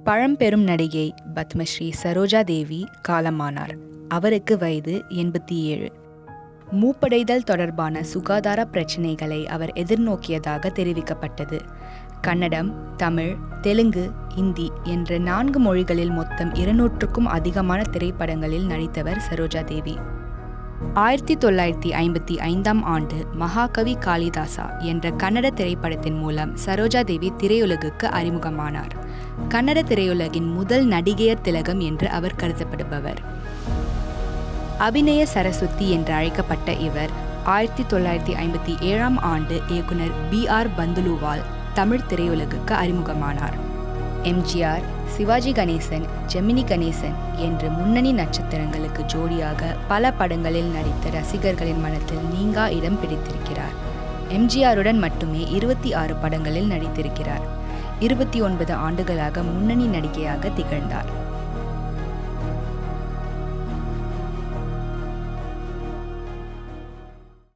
பழம்பெரும் நடிகை பத்மஸ்ரீ சரோஜா தேவி காலமானார். அவருக்கு வயது 87. மூப்படைதல் தொடர்பான சுகாதார பிரச்சினைகளை அவர் எதிர்நோக்கியதாக தெரிவிக்கப்பட்டது. கன்னடம், தமிழ், தெலுங்கு, இந்தி என்ற 4 மொழிகளில் மொத்தம் 200க்கும் அதிகமான திரைப்படங்களில் நடித்தவர் சரோஜா தேவி. 1955ஆம் ஆண்டு மகாகவி காளிதாசா என்ற கன்னட திரைப்படத்தின் மூலம் சரோஜா தேவி திரையுலகுக்கு அறிமுகமானார். கன்னட திரையுலகின் முதல் நடிகையர் திலகம் என்று அவர் கருதப்படுபவர். அபிநய சரஸ்வதி என்று அழைக்கப்பட்ட இவர் 1957ஆம் ஆண்டு இயக்குனர் B.R. பந்துலுவால் தமிழ் திரையுலகுக்கு அறிமுகமானார். எம்ஜிஆர், சிவாஜி கணேசன், ஜெமினி கணேசன் என்று முன்னணி நட்சத்திரங்களுக்கு ஜோடியாக பல படங்களில் நடித்த ரசிகர்களின் மனத்தில் நீங்கா இடம் பிடித்திருக்கிறார். எம்ஜிஆருடன் மட்டுமே 26 படங்களில் நடித்திருக்கிறார். 29 ஆண்டுகளாக முன்னணி நடிகையாக திகழ்ந்தார்.